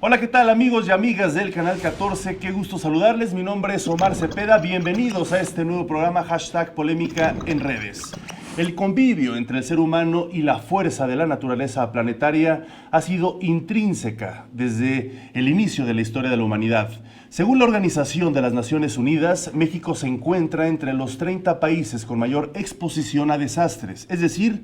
Hola, ¿qué tal amigos y amigas del Canal 14? Qué gusto saludarles. Mi nombre es Omar Cepeda. Bienvenidos a este nuevo programa #Polémica en redes. El convivio entre el ser humano y la fuerza de la naturaleza planetaria ha sido intrínseca desde el inicio de la historia de la humanidad. Según la Organización de las Naciones Unidas, México se encuentra entre los 30 países con mayor exposición a desastres, es decir,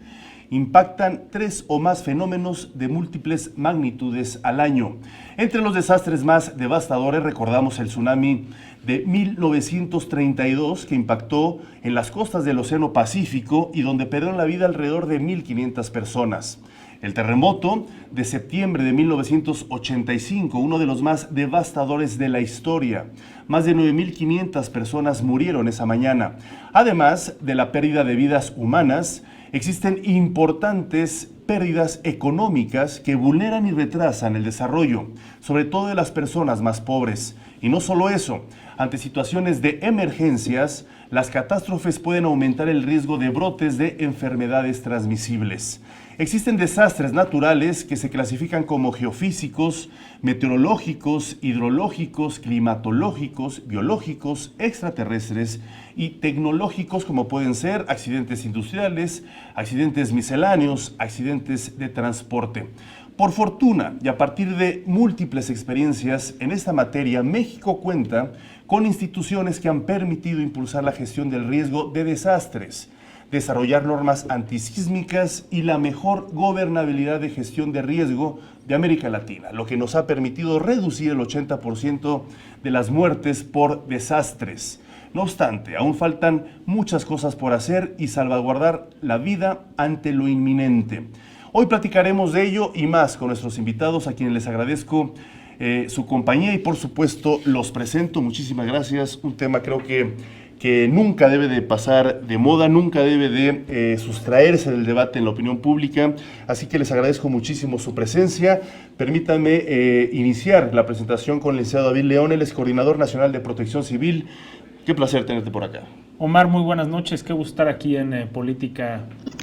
impactan 3 o más fenómenos de múltiples magnitudes al año. Entre los desastres más devastadores recordamos el tsunami de 1932 que impactó en las costas del Océano Pacífico y donde perdieron la vida alrededor de 1.500 personas. El terremoto de septiembre de 1985, uno de los más devastadores de la historia. Más de 9.500 personas murieron esa mañana. Además de la pérdida de vidas humanas, existen importantes pérdidas económicas que vulneran y retrasan el desarrollo, sobre todo de las personas más pobres. Y no solo eso, ante situaciones de emergencias, las catástrofes pueden aumentar el riesgo de brotes de enfermedades transmisibles. Existen desastres naturales que se clasifican como geofísicos, meteorológicos, hidrológicos, climatológicos, biológicos, extraterrestres y tecnológicos, como pueden ser accidentes industriales, accidentes misceláneos, accidentes de transporte. Por fortuna, y a partir de múltiples experiencias en esta materia, México cuenta con instituciones que han permitido impulsar la gestión del riesgo de desastres, desarrollar normas antisísmicas y la mejor gobernabilidad de gestión de riesgo de América Latina, lo que nos ha permitido reducir el 80% de las muertes por desastres. No obstante, aún faltan muchas cosas por hacer y salvaguardar la vida ante lo inminente. Hoy platicaremos de ello y más con nuestros invitados, a quienes les agradezco su compañía y por supuesto los presento. Muchísimas gracias. Un tema creo que nunca debe de pasar de moda, nunca debe de sustraerse del debate en la opinión pública, así que les agradezco muchísimo su presencia. Permítanme iniciar la presentación con el licenciado David León, él es Coordinador Nacional de Protección Civil. Qué placer tenerte por acá. Omar, muy buenas noches, qué gusto estar aquí en Política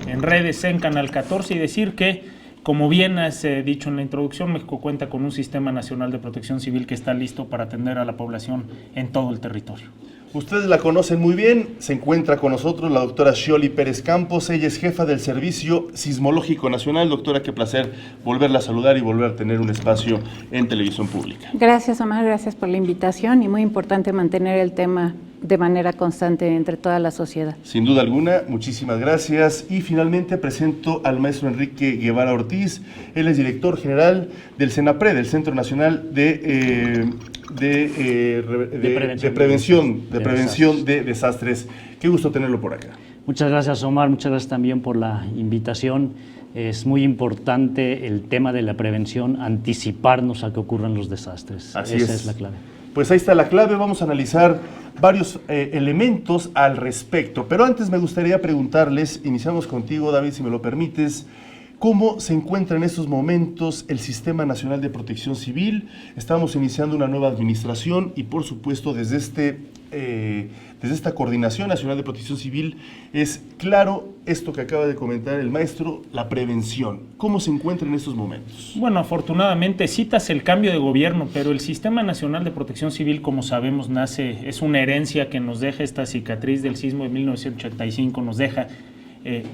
en Redes, en Canal 14, y decir que, como bien has dicho en la introducción, México cuenta con un Sistema Nacional de Protección Civil que está listo para atender a la población en todo el territorio. Ustedes la conocen muy bien, se encuentra con nosotros la doctora Xioli Pérez Campos, ella es jefa del Servicio Sismológico Nacional. Doctora, qué placer volverla a saludar y volver a tener un espacio en televisión pública. Gracias, Omar, gracias por la invitación y muy importante mantener el tema de manera constante entre toda la sociedad. Sin duda alguna, muchísimas gracias. Y finalmente presento al maestro Enrique Guevara Ortiz, él es director general del CENAPRED, del Centro Nacional de Prevención de Desastres. Qué gusto tenerlo por acá. Muchas gracias, Omar, muchas gracias también por la invitación. Es muy importante el tema de la prevención, anticiparnos a que ocurran los desastres. Esa es la clave. Pues ahí está la clave, vamos a analizar varios elementos al respecto. Pero antes me gustaría preguntarles, iniciamos contigo, David, si me lo permites, ¿cómo se encuentra en estos momentos el Sistema Nacional de Protección Civil? Estamos iniciando una nueva administración y, por supuesto, desde esta Coordinación Nacional de Protección Civil es claro esto que acaba de comentar el maestro, la prevención. ¿Cómo se encuentra en estos momentos? Bueno, afortunadamente citas el cambio de gobierno, pero el Sistema Nacional de Protección Civil, como sabemos, es una herencia que nos deja esta cicatriz del sismo de 1985, nos deja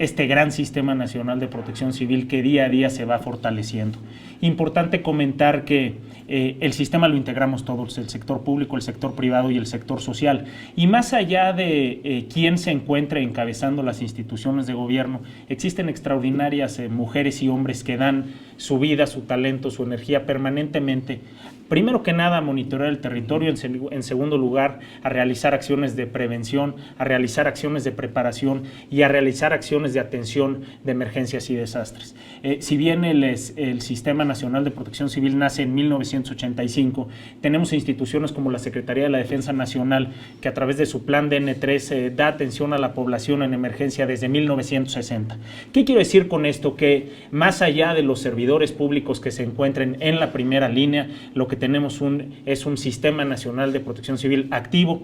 este gran Sistema Nacional de Protección Civil que día a día se va fortaleciendo. Importante comentar que el sistema lo integramos todos, el sector público, el sector privado y el sector social. Y más allá de quién se encuentre encabezando las instituciones de gobierno, existen extraordinarias mujeres y hombres que dan su vida, su talento, su energía permanentemente. Primero que nada, a monitorear el territorio, en segundo lugar, a realizar acciones de prevención, a realizar acciones de preparación y a realizar acciones de atención de emergencias y desastres. Si bien el Sistema Nacional de Protección Civil nace en 1985, tenemos instituciones como la Secretaría de la Defensa Nacional, que a través de su plan DN3 da atención a la población en emergencia desde 1960. ¿Qué quiero decir con esto? Que más allá de los servidores públicos que se encuentren en la primera línea, lo que tenemos es un Sistema Nacional de Protección Civil activo,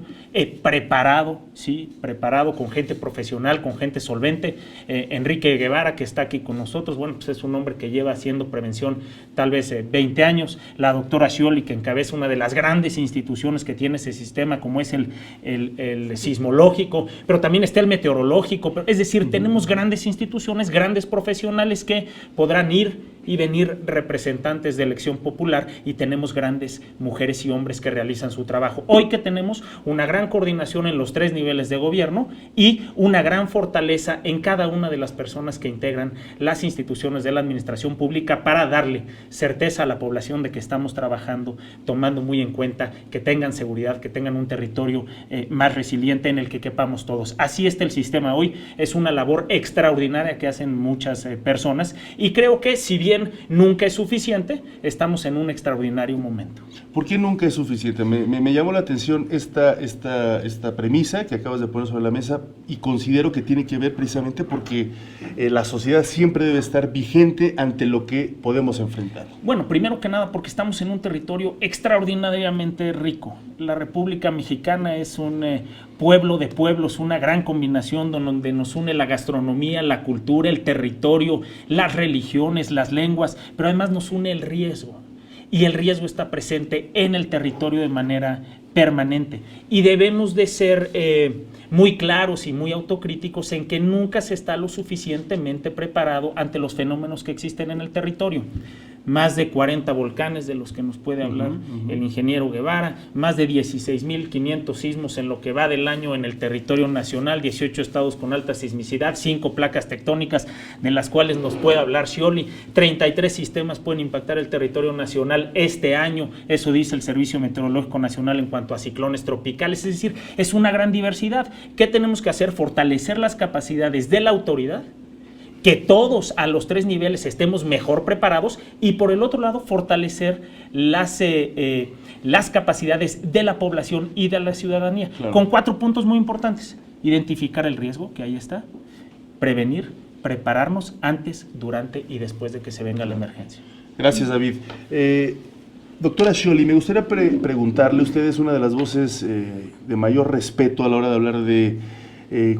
preparado, ¿sí? Preparado con gente profesional, con gente solvente. Enrique Guevara, que está aquí con nosotros, bueno, pues es un hombre que lleva haciendo prevención tal vez 20 años. La doctora Scioli, que encabeza una de las grandes instituciones que tiene ese sistema, como es el sismológico, pero también está el meteorológico. Es decir, tenemos grandes instituciones, grandes profesionales que podrán ir y venir representantes de elección popular, y tenemos grandes mujeres y hombres que realizan su trabajo. Hoy que tenemos una gran coordinación en los 3 niveles de gobierno y una gran fortaleza en cada una de las personas que integran las instituciones de la administración pública para darle certeza a la población de que estamos trabajando, tomando muy en cuenta que tengan seguridad, que tengan un territorio más resiliente en el que quepamos todos. Así está el sistema hoy. Es una labor extraordinaria que hacen muchas personas, y creo que si bien nunca es suficiente, estamos en un extraordinario momento. ¿Por qué nunca es suficiente? Me llamó la atención esta premisa que acabas de poner sobre la mesa, y considero que tiene que ver precisamente porque la sociedad siempre debe estar vigente ante lo que podemos enfrentar. Bueno, primero que nada porque estamos en un territorio extraordinariamente rico. La República Mexicana es un pueblo de pueblos, una gran combinación donde nos une la gastronomía, la cultura, el territorio, las religiones, las lenguas, pero además nos une el riesgo. Y el riesgo está presente en el territorio de manera permanente. Y debemos de ser muy claros y muy autocríticos en que nunca se está lo suficientemente preparado ante los fenómenos que existen en el territorio. Más de 40 volcanes de los que nos puede hablar el ingeniero Guevara, más de 16.500 sismos en lo que va del año en el territorio nacional, 18 estados con alta sismicidad, 5 placas tectónicas de las cuales nos puede hablar Scioli, 33 sistemas pueden impactar el territorio nacional este año, eso dice el Servicio Meteorológico Nacional en cuanto a ciclones tropicales. Es decir, es una gran diversidad. ¿Qué tenemos que hacer? Fortalecer las capacidades de la autoridad, que todos a los 3 niveles estemos mejor preparados, y por el otro lado fortalecer las capacidades de la población y de la ciudadanía, claro, con 4 puntos muy importantes: identificar el riesgo, que ahí está, prevenir, prepararnos antes, durante y después de que se venga la emergencia. Gracias, David. Doctora Scioli, me gustaría preguntarle, usted es una de las voces de mayor respeto a la hora de hablar de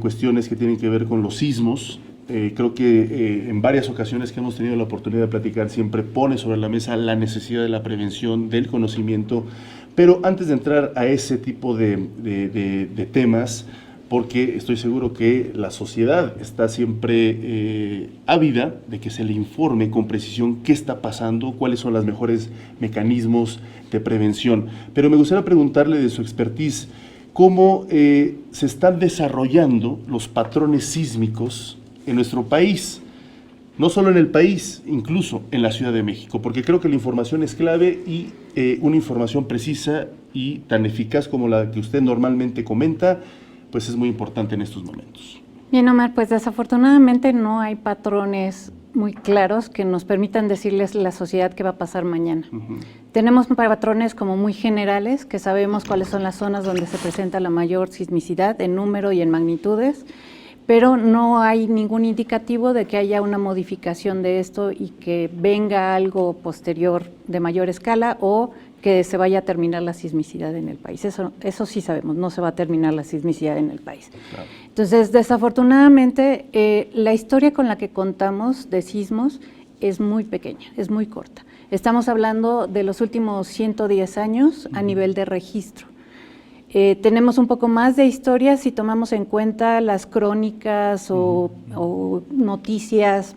cuestiones que tienen que ver con los sismos. Creo que en varias ocasiones que hemos tenido la oportunidad de platicar siempre pone sobre la mesa la necesidad de la prevención, del conocimiento, pero antes de entrar a ese tipo de temas, porque estoy seguro que la sociedad está siempre ávida de que se le informe con precisión qué está pasando, cuáles son los mejores mecanismos de prevención, pero me gustaría preguntarle de su expertise, cómo se están desarrollando los patrones sísmicos en nuestro país, no solo en el país, incluso en la Ciudad de México, porque creo que la información es clave, y una información precisa y tan eficaz como la que usted normalmente comenta, pues es muy importante en estos momentos. Bien, Omar, pues desafortunadamente no hay patrones muy claros que nos permitan decirles a la sociedad qué va a pasar mañana. Tenemos patrones como muy generales, que sabemos cuáles son las zonas donde se presenta la mayor sismicidad en número y en magnitudes, pero no hay ningún indicativo de que haya una modificación de esto y que venga algo posterior de mayor escala, o que se vaya a terminar la sismicidad en el país. Eso sí sabemos, no se va a terminar la sismicidad en el país. Claro. Entonces, desafortunadamente, la historia con la que contamos de sismos es muy pequeña, es muy corta. Estamos hablando de los últimos 110 años a nivel de registro. Tenemos un poco más de historia si tomamos en cuenta las crónicas o noticias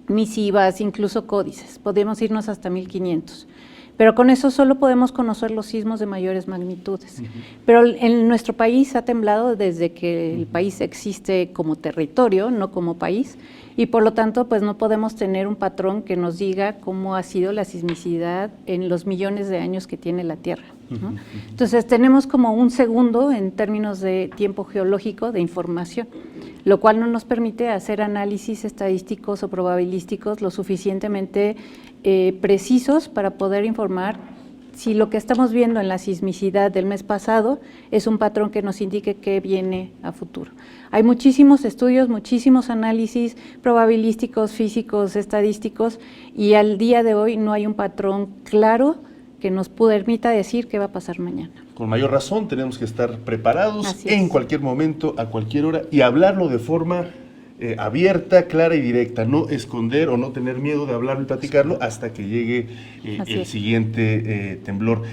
misivas, incluso códices. Podemos irnos hasta 1500. Pero con eso solo podemos conocer los sismos de mayores magnitudes. Pero en nuestro país ha temblado desde que el país existe como territorio, no como país, y por lo tanto pues no podemos tener un patrón que nos diga cómo ha sido la sismicidad en los millones de años que tiene la Tierra, ¿no? Entonces tenemos como un segundo en términos de tiempo geológico de información, lo cual no nos permite hacer análisis estadísticos o probabilísticos lo suficientemente precisos para poder informar si lo que estamos viendo en la sismicidad del mes pasado es un patrón que nos indique qué viene a futuro. Hay muchísimos estudios, muchísimos análisis probabilísticos, físicos, estadísticos, y al día de hoy no hay un patrón claro que nos permita decir qué va a pasar mañana. Con mayor razón tenemos que estar preparados Así en es. cualquier momento, a cualquier hora, y hablarlo de forma abierta, clara y directa, no esconder o no tener miedo de hablarlo y platicarlo hasta que llegue Así el es. siguiente temblor.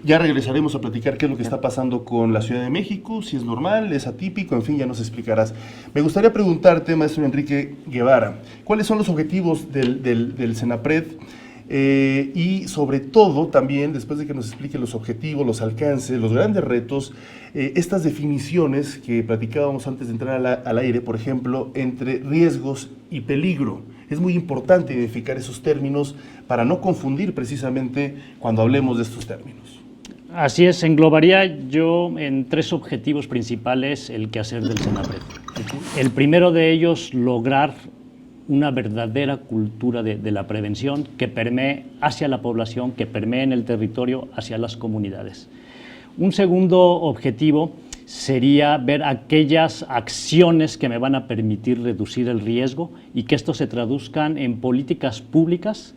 Ya regresaremos a platicar qué es lo que está pasando con la Ciudad de México, si es normal, es atípico, en fin, ya nos explicarás. Me gustaría preguntarte, maestro Enrique Guevara, ¿cuáles son los objetivos del CENAPRED? Y sobre todo también, después de que nos explique los objetivos, los alcances, los grandes retos, estas definiciones que platicábamos antes de entrar al aire, por ejemplo, entre riesgos y peligro. Es muy importante identificar esos términos para no confundir precisamente cuando hablemos de estos términos. Así es, englobaría yo en 3 objetivos principales el quehacer del CENAPRED. El primero de ellos, lograr una verdadera cultura de la prevención que permee hacia la población, que permee en el territorio, hacia las comunidades. Un segundo objetivo sería ver aquellas acciones que me van a permitir reducir el riesgo y que esto se traduzcan en políticas públicas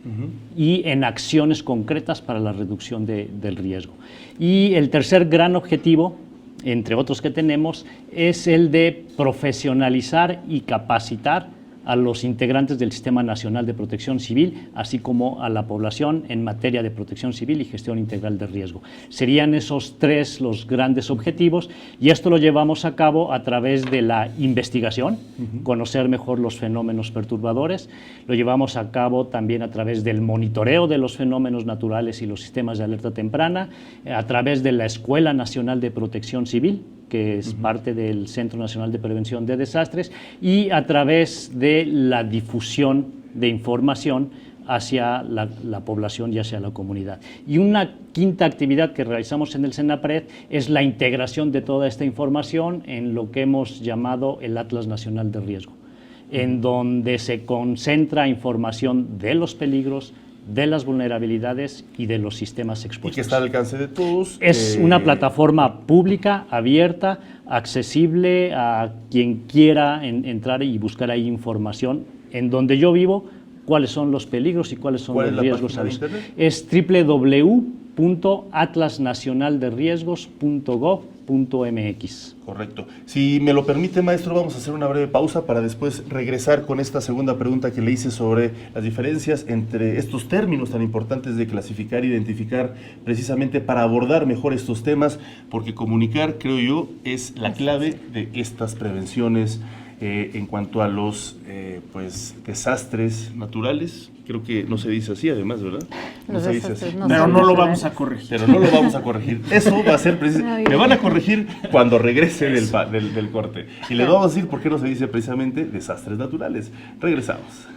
y en acciones concretas para la reducción del riesgo. Y el tercer gran objetivo, entre otros que tenemos, es el de profesionalizar y capacitar a los integrantes del Sistema Nacional de Protección Civil, así como a la población en materia de protección civil y gestión integral de riesgo. Serían esos 3 los grandes objetivos, y esto lo llevamos a cabo a través de la investigación, conocer mejor los fenómenos perturbadores, lo llevamos a cabo también a través del monitoreo de los fenómenos naturales y los sistemas de alerta temprana, a través de la Escuela Nacional de Protección Civil, que es parte del Centro Nacional de Prevención de Desastres, y a través de la difusión de información hacia la población y hacia la comunidad. Y una quinta actividad que realizamos en el CENAPRED es la integración de toda esta información en lo que hemos llamado el Atlas Nacional de Riesgo, en donde se concentra información de los peligros, de las vulnerabilidades y de los sistemas expuestos. Y que está al alcance de todos. Es una plataforma pública, abierta, accesible a quien quiera entrar y buscar ahí información en donde yo vivo, cuáles son los peligros y cuáles son los riesgos. Es www.atlasnacionalderriesgos.gov.mx. Correcto. Si me lo permite, maestro, vamos a hacer una breve pausa para después regresar con esta segunda pregunta que le hice sobre las diferencias entre estos términos tan importantes de clasificar e identificar, precisamente para abordar mejor estos temas, porque comunicar, creo yo, es la clave de estas prevenciones en cuanto a los desastres naturales. Creo que no se dice así, además, ¿verdad? No se dice así. Pero no lo vamos a corregir. Pero no lo vamos a corregir. Eso va a ser precisamente. Me van a corregir cuando regrese del corte. Y les vamos a decir por qué no se dice precisamente desastres naturales. Regresamos.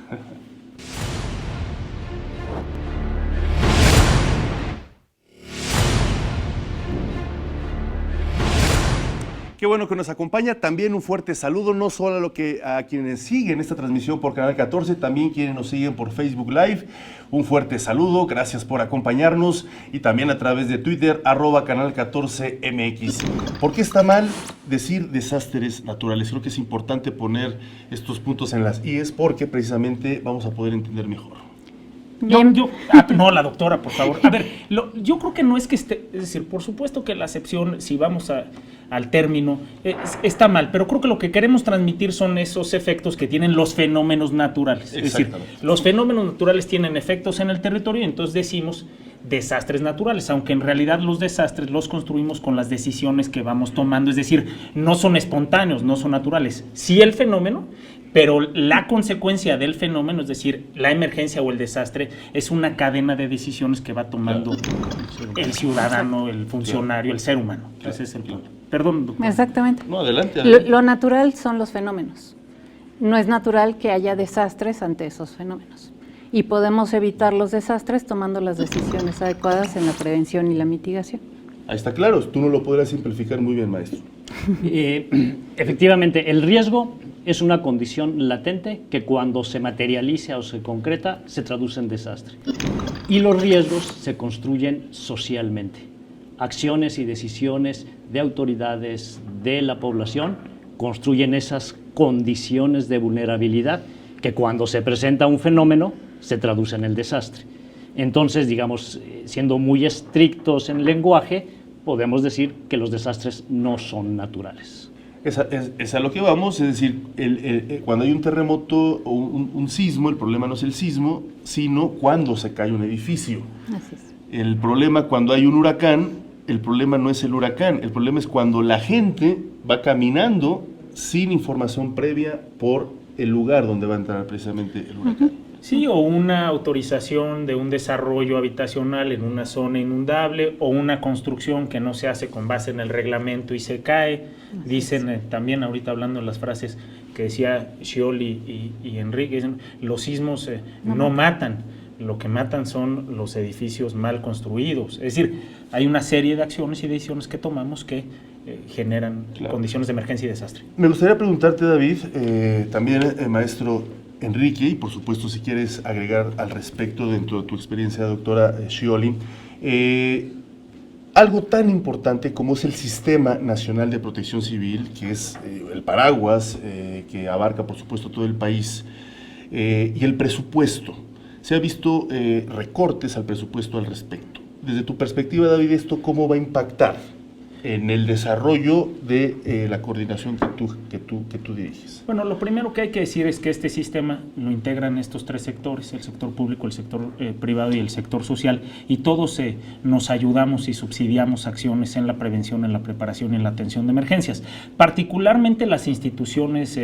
Qué bueno que nos acompaña. También un fuerte saludo, no solo a quienes siguen esta transmisión por Canal 14, también quienes nos siguen por Facebook Live. Un fuerte saludo, gracias por acompañarnos, y también a través de Twitter, @Canal 14MX. ¿Por qué está mal decir desastres naturales? Creo que es importante poner estos puntos en las IES porque precisamente vamos a poder entender mejor. No, la doctora, por favor. A ver, yo creo que no es que esté, es decir, por supuesto que la acepción, si vamos al término, está mal, pero creo que lo que queremos transmitir son esos efectos que tienen los fenómenos naturales. Es decir, los fenómenos naturales tienen efectos en el territorio y entonces decimos desastres naturales, aunque en realidad los desastres los construimos con las decisiones que vamos tomando, es decir, no son espontáneos, no son naturales. Sí el fenómeno, pero la consecuencia del fenómeno, es decir, la emergencia o el desastre, es una cadena de decisiones que va tomando el ciudadano, el funcionario, el ser humano. Ese es el punto. Perdón, doctor. Exactamente. No, adelante. Lo natural son los fenómenos. No es natural que haya desastres ante esos fenómenos. Y podemos evitar los desastres tomando las decisiones adecuadas en la prevención y la mitigación. Ahí está claro, tú no lo podrás simplificar muy bien, maestro. Efectivamente, el riesgo es una condición latente que cuando se materializa o se concreta se traduce en desastre. Y los riesgos se construyen socialmente. Acciones y decisiones de autoridades, de la población, construyen esas condiciones de vulnerabilidad que cuando se presenta un fenómeno se traduce en el desastre. Entonces, digamos, siendo muy estrictos en el lenguaje, podemos decir que los desastres no son naturales. Es a lo que vamos, es decir, cuando hay un terremoto o un sismo, el problema no es el sismo, sino cuando se cae un edificio. Así es. El problema cuando hay un huracán, el problema no es el huracán, el problema es cuando la gente va caminando sin información previa por el lugar donde va a entrar precisamente el huracán. Sí, o una autorización de un desarrollo habitacional en una zona inundable, o una construcción que no se hace con base en el reglamento y se cae. Dicen también, ahorita hablando de las frases que decía Scioli y Enrique, dicen, los sismos no matan, lo que matan son los edificios mal construidos. Es decir, hay una serie de acciones y decisiones que tomamos que generan condiciones de emergencia y desastre. Me gustaría preguntarte, David, también maestro Enrique, y por supuesto si quieres agregar al respecto dentro de tu experiencia, doctora Scioli, algo tan importante como es el Sistema Nacional de Protección Civil, que es el paraguas que abarca por supuesto todo el país, y el presupuesto. Se ha visto recortes al presupuesto al respecto. Desde tu perspectiva, David, ¿esto cómo va a impactar en el desarrollo de la coordinación que tú diriges? Bueno, lo primero que hay que decir es que este sistema lo integran estos tres sectores, el sector público, el sector privado y el sector social, y todos nos ayudamos y subsidiamos acciones en la prevención, en la preparación y en la atención de emergencias. Particularmente las instituciones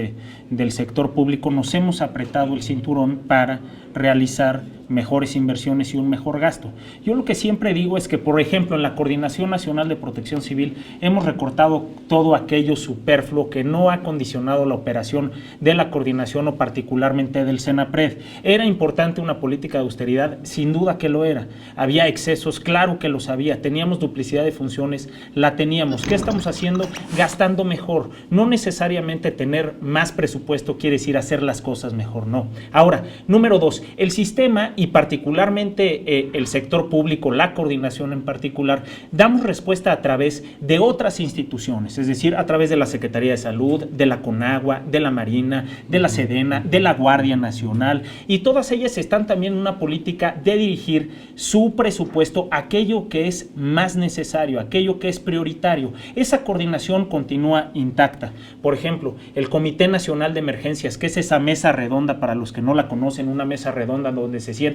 del sector público nos hemos apretado el cinturón para realizar mejores inversiones y un mejor gasto. Yo lo que siempre digo es que, por ejemplo, en la Coordinación Nacional de Protección Civil hemos recortado todo aquello superfluo que no ha condicionado la operación de la coordinación o particularmente del Senapred. ¿Era importante una política de austeridad? Sin duda que lo era. ¿Había excesos? Claro que los había. ¿Teníamos duplicidad de funciones? La teníamos. ¿Qué estamos haciendo? Gastando mejor. No necesariamente tener más presupuesto quiere decir hacer las cosas mejor, no. Ahora, número 2, el sistema y particularmente el sector público, la coordinación en particular, damos respuesta a través de otras instituciones, es decir, a través de la Secretaría de Salud, de la CONAGUA, de la Marina, de la Sedena, de la Guardia Nacional, y todas ellas están también en una política de dirigir su presupuesto a aquello que es más necesario, aquello que es prioritario. Esa coordinación continúa intacta. Por ejemplo, el Comité Nacional de Emergencias, que es esa mesa redonda, para los que no la conocen, una mesa redonda donde se sienta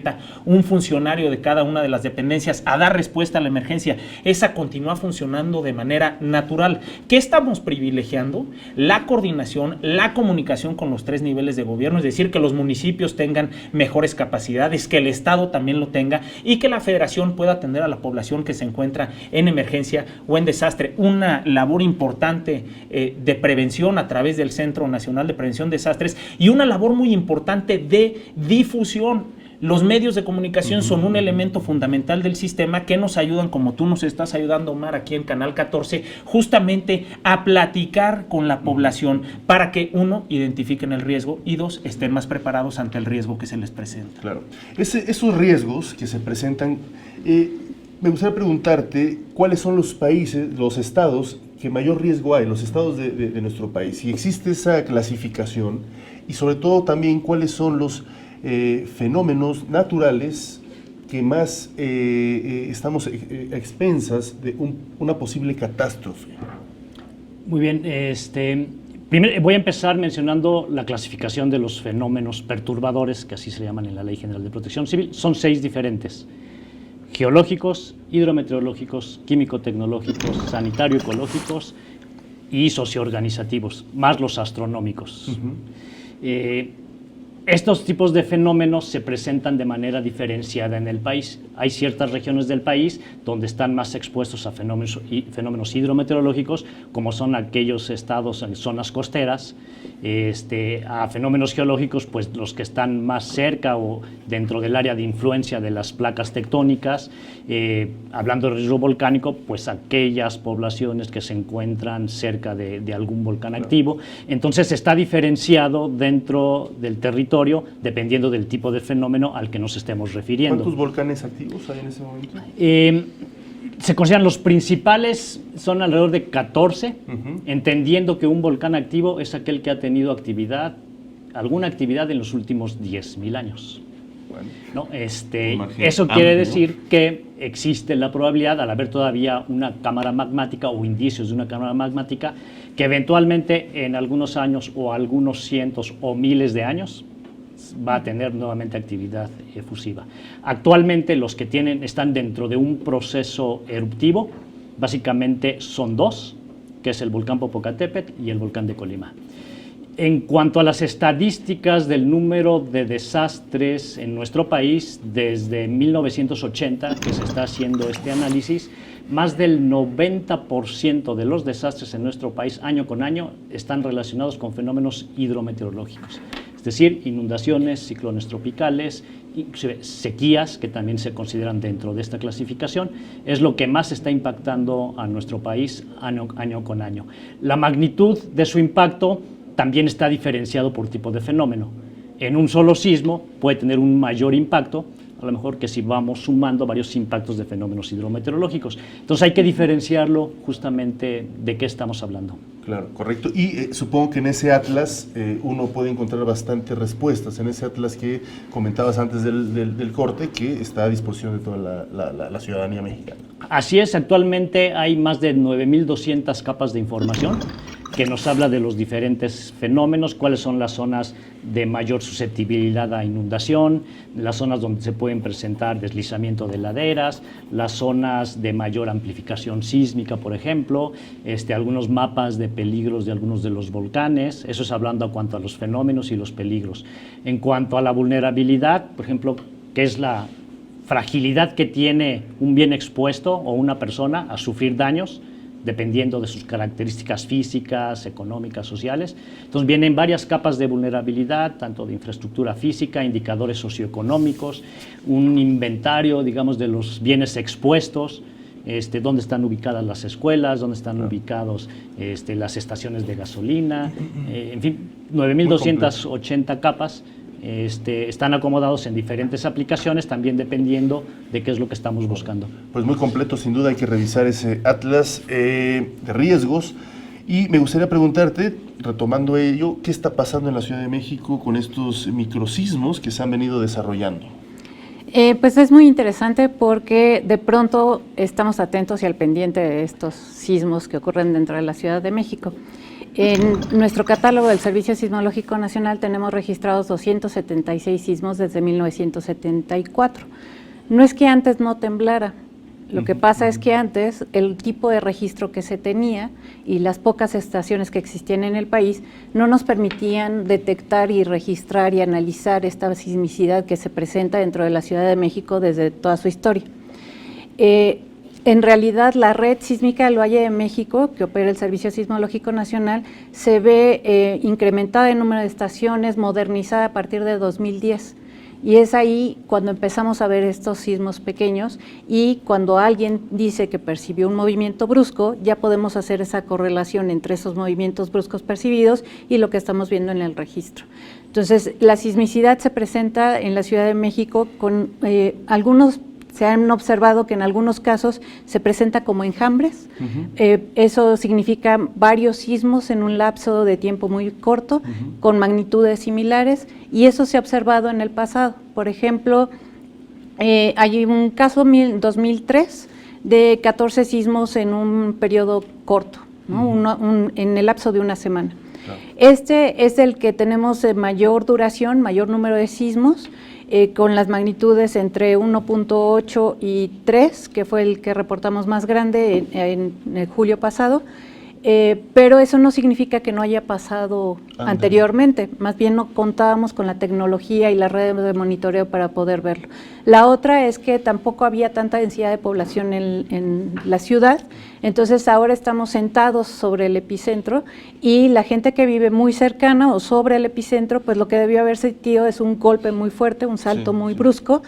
un funcionario de cada una de las dependencias a dar respuesta a la emergencia, esa continúa funcionando de manera natural. ¿Qué estamos privilegiando? La coordinación, la comunicación con los tres niveles de gobierno, es decir, que los municipios tengan mejores capacidades, que el Estado también lo tenga y que la Federación pueda atender a la población que se encuentra en emergencia o en desastre. Una labor importante de prevención a través del Centro Nacional de Prevención de Desastres y una labor muy importante de difusión. Los medios de comunicación son un elemento fundamental del sistema que nos ayudan, como tú nos estás ayudando, Omar, aquí en Canal 14, justamente a platicar con la población para que, uno, identifiquen el riesgo y dos, estén más preparados ante el riesgo que se les presenta. Claro. Esos riesgos que se presentan, me gustaría preguntarte cuáles son los países, los estados que mayor riesgo hay, los estados de nuestro país, si existe esa clasificación y sobre todo también cuáles son los fenómenos naturales que más estamos expensas de una posible catástrofe. Muy bien, primero voy a empezar mencionando la clasificación de los fenómenos perturbadores, que así se llaman en la Ley General de Protección Civil. Son 6 diferentes: geológicos, hidrometeorológicos, químico-tecnológicos, sanitario-ecológicos y socioorganizativos, más los astronómicos. Estos tipos de fenómenos se presentan de manera diferenciada en el país. Hay ciertas regiones del país donde están más expuestos a fenómenos hidrometeorológicos, como son aquellos estados en zonas costeras, a fenómenos geológicos, pues los que están más cerca o dentro del área de influencia de las placas tectónicas. Hablando de riesgo volcánico, pues aquellas poblaciones que se encuentran cerca de algún volcán activo. Entonces está diferenciado dentro del territorio dependiendo del tipo de fenómeno al que nos estemos refiriendo. ¿Cuántos volcanes activos hay en ese momento? Se consideran los principales, son alrededor de 14, entendiendo que un volcán activo es aquel que ha tenido alguna actividad en los últimos 10.000 años. Bueno, ¿no? un margen Eso quiere amplio, decir que existe la probabilidad, al haber todavía una cámara magmática o indicios de una cámara magmática, que eventualmente en algunos años o algunos cientos o miles de años va a tener nuevamente actividad efusiva. Actualmente los que están dentro de un proceso eruptivo básicamente son dos, que es el volcán Popocatépetl y el volcán de Colima. En cuanto a las estadísticas del número de desastres en nuestro país, desde 1980 que se está haciendo este análisis, más del 90% de los desastres en nuestro país año con año están relacionados con fenómenos hidrometeorológicos, es decir, inundaciones, ciclones tropicales, inclusive sequías, que también se consideran dentro de esta clasificación, es lo que más está impactando a nuestro país año con año. La magnitud de su impacto también está diferenciado por tipo de fenómeno. En un solo sismo puede tener un mayor impacto, a lo mejor que si vamos sumando varios impactos de fenómenos hidrometeorológicos. Entonces hay que diferenciarlo justamente de qué estamos hablando. Claro, correcto. Y supongo que en ese atlas uno puede encontrar bastantes respuestas, en ese atlas que comentabas antes del corte, que está a disposición de toda la ciudadanía mexicana. Así es, actualmente hay más de 9.200 capas de información que nos habla de los diferentes fenómenos, cuáles son las zonas de mayor susceptibilidad a inundación, las zonas donde se pueden presentar deslizamiento de laderas, las zonas de mayor amplificación sísmica, por ejemplo, algunos mapas de peligros de algunos de los volcanes, eso es hablando en cuanto a los fenómenos y los peligros. En cuanto a la vulnerabilidad, por ejemplo, que es la fragilidad que tiene un bien expuesto o una persona a sufrir daños, dependiendo de sus características físicas, económicas, sociales. Entonces vienen varias capas de vulnerabilidad, tanto de infraestructura física, indicadores socioeconómicos, un inventario, digamos, de los bienes expuestos, dónde están ubicadas las escuelas, dónde están ubicados las estaciones de gasolina, en fin, 9.280 capas. Están acomodados en diferentes aplicaciones, también dependiendo de qué es lo que estamos buscando. Pues muy completo, sin duda hay que revisar ese atlas de riesgos. Y me gustaría preguntarte, retomando ello, ¿qué está pasando en la Ciudad de México con estos microsismos que se han venido desarrollando? Pues es muy interesante porque de pronto estamos atentos y al pendiente de estos sismos que ocurren dentro de la Ciudad de México. En nuestro catálogo del Servicio Sismológico Nacional tenemos registrados 276 sismos desde 1974. No es que antes no temblara, lo que pasa es que antes el tipo de registro que se tenía y las pocas estaciones que existían en el país no nos permitían detectar y registrar y analizar esta sismicidad que se presenta dentro de la Ciudad de México desde toda su historia. En realidad, la red sísmica del Valle de México, que opera el Servicio Sismológico Nacional, se ve incrementada en número de estaciones, modernizada a partir de 2010. Y es ahí cuando empezamos a ver estos sismos pequeños y cuando alguien dice que percibió un movimiento brusco, ya podemos hacer esa correlación entre esos movimientos bruscos percibidos y lo que estamos viendo en el registro. Entonces, la sismicidad se presenta en la Ciudad de México con se han observado que en algunos casos se presenta como enjambres. Eso significa varios sismos en un lapso de tiempo muy corto, con magnitudes similares, y eso se ha observado en el pasado. Por ejemplo, hay un caso en 2003 de 14 sismos en un periodo corto, ¿no? En el lapso de una semana. Claro. Este es el que tenemos mayor duración, mayor número de sismos, con las magnitudes entre 1.8 y 3, que fue el que reportamos más grande en julio pasado, pero eso no significa que no haya pasado anteriormente, más bien no contábamos con la tecnología y las redes de monitoreo para poder verlo. La otra es que tampoco había tanta densidad de población en la ciudad, entonces ahora estamos sentados sobre el epicentro y la gente que vive muy cercana o sobre el epicentro, pues lo que debió haber sentido es un golpe muy fuerte, un salto muy brusco.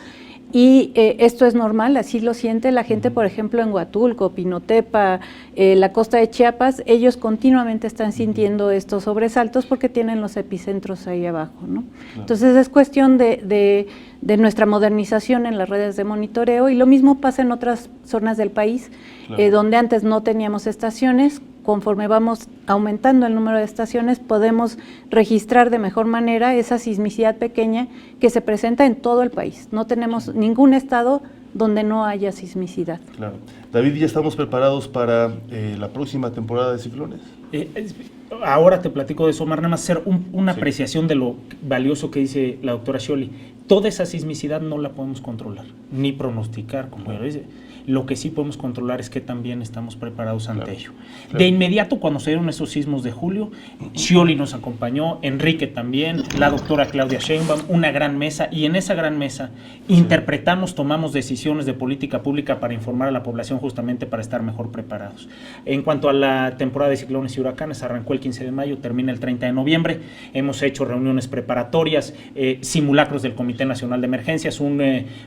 Y esto es normal, así lo siente la gente, por ejemplo, en Huatulco, Pinotepa, la costa de Chiapas, ellos continuamente están sintiendo estos sobresaltos porque tienen los epicentros ahí abajo, ¿no? Claro. Entonces es cuestión de nuestra modernización en las redes de monitoreo, y lo mismo pasa en otras zonas del país, claro, donde antes no teníamos estaciones. conforme vamos aumentando el número de estaciones, podemos registrar de mejor manera esa sismicidad pequeña que se presenta en todo el país. No tenemos ningún estado donde no haya sismicidad. Claro. David, ¿ya estamos preparados para la próxima temporada de ciclones? Ahora te platico de eso, Omar, nada más hacer una apreciación de lo valioso que dice la doctora Scioli. Toda esa sismicidad no la podemos controlar, ni pronosticar, como ella dice. Lo que sí podemos controlar es que también estamos preparados ante ello. Claro. De inmediato, cuando se dieron esos sismos de julio, Scioli nos acompañó, Enrique también, la doctora Claudia Sheinbaum, una gran mesa, y en esa gran mesa interpretamos, tomamos decisiones de política pública para informar a la población justamente para estar mejor preparados. En cuanto a la temporada de ciclones y huracanes, arrancó el 15 de mayo, termina el 30 de noviembre, hemos hecho reuniones preparatorias, simulacros del Comité Nacional de Emergencias, un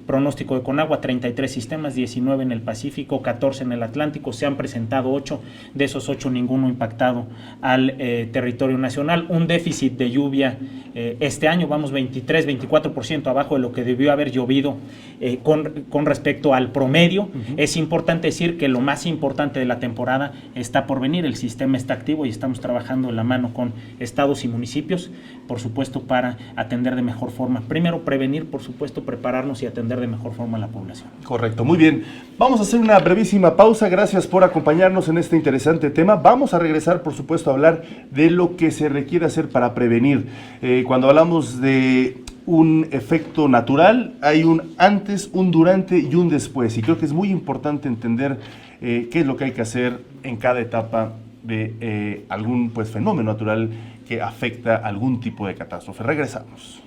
pronóstico de Conagua, 33 sistemas, 19 en el Pacífico, 14 en el Atlántico, se han presentado 8, de esos 8 ninguno impactado al territorio nacional, un déficit de lluvia este año, vamos 23, 24% abajo de lo que debió haber llovido con respecto al promedio. Es importante decir que lo más importante de la temporada está por venir, el sistema está activo y estamos trabajando de la mano con estados y municipios, por supuesto, para atender de mejor forma. Primero prevenir, por supuesto, prepararnos y atender de mejor forma a la población. Correcto, muy bien. Vamos a hacer una brevísima pausa, gracias por acompañarnos en este interesante tema. Vamos a regresar, por supuesto, a hablar de lo que se requiere hacer para prevenir. Cuando hablamos de un efecto natural, hay un antes, un durante y un después. Y creo que es muy importante entender qué es lo que hay que hacer en cada etapa de algún fenómeno natural que afecta algún tipo de catástrofe. Regresamos.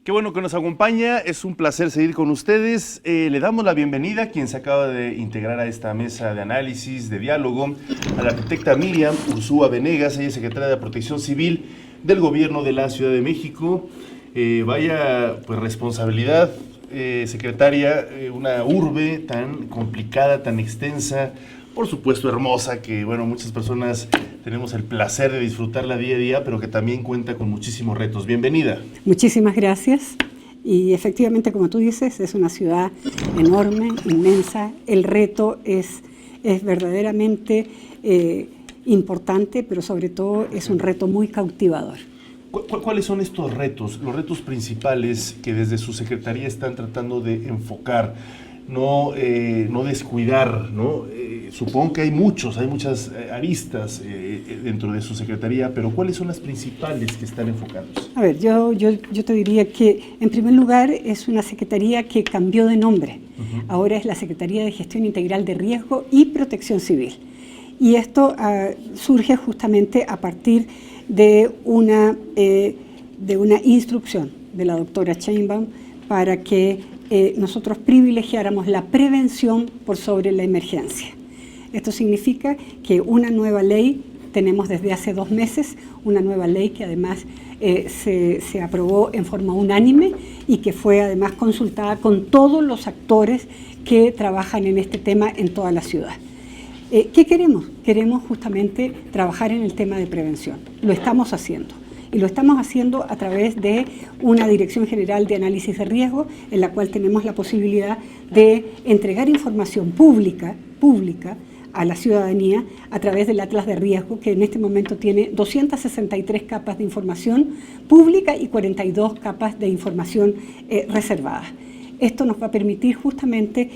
Qué bueno que nos acompaña, es un placer seguir con ustedes. Le damos la bienvenida a quien se acaba de integrar a esta mesa de análisis, de diálogo, a la arquitecta Miriam Urzúa Venegas, ella es secretaria de Protección Civil del Gobierno de la Ciudad de México. Vaya responsabilidad, secretaria, una urbe tan complicada, tan extensa, por supuesto hermosa, que muchas personas tenemos el placer de disfrutarla día a día, pero que también cuenta con muchísimos retos. Bienvenida. Muchísimas gracias. Y efectivamente, como tú dices, es una ciudad enorme, inmensa. El reto es verdaderamente importante, pero sobre todo es un reto muy cautivador. ¿Cuáles son estos retos, los retos principales que desde su secretaría están tratando de enfocar? No descuidar, ¿no? Supongo que hay muchas aristas dentro de su secretaría, pero ¿cuáles son las principales que están enfocados? A ver, yo te diría que, en primer lugar, es una secretaría que cambió de nombre. Ahora es la Secretaría de Gestión Integral de Riesgo y Protección Civil. Y esto surge justamente a partir de una instrucción de la doctora Sheinbaum para que nosotros privilegiáramos la prevención por sobre la emergencia. Esto significa que una nueva ley, tenemos desde hace 2 meses, una nueva ley que además se aprobó en forma unánime y que fue además consultada con todos los actores que trabajan en este tema en toda la ciudad. ¿Qué queremos? Queremos justamente trabajar en el tema de prevención. Lo estamos haciendo. Y lo estamos haciendo a través de una Dirección General de Análisis de Riesgo, en la cual tenemos la posibilidad de entregar información pública a la ciudadanía a través del Atlas de Riesgo, que en este momento tiene 263 capas de información pública y 42 capas de información reservada. Esto nos va a permitir justamente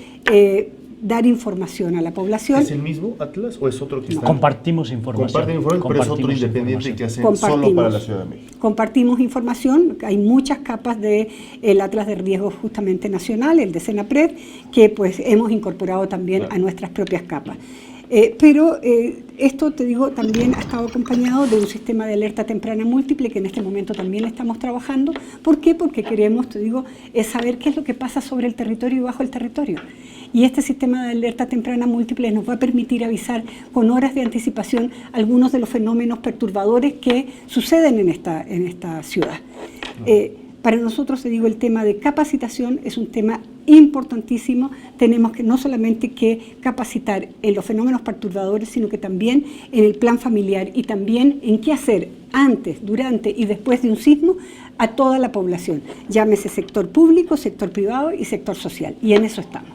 dar información a la población. ¿Es el mismo Atlas o es otro que está? Compartimos información. Comparten información, pero es otro independiente que hacen solo para la Ciudad de México. Compartimos información, hay muchas capas del Atlas de Riesgo justamente nacional, el de Senapred, que hemos incorporado también a nuestras propias capas. Pero esto, te digo, también ha estado acompañado de un sistema de alerta temprana múltiple que en este momento también estamos trabajando. ¿Por qué? Porque queremos, te digo, saber qué es lo que pasa sobre el territorio y bajo el territorio. Y este sistema de alerta temprana múltiple nos va a permitir avisar con horas de anticipación algunos de los fenómenos perturbadores que suceden en esta ciudad. Para nosotros, te digo, el tema de capacitación es un tema importantísimo. Tenemos que no solamente que capacitar en los fenómenos perturbadores, sino que también en el plan familiar y también en qué hacer antes, durante y después de un sismo a toda la población, llámese sector público, sector privado y sector social, y en eso estamos.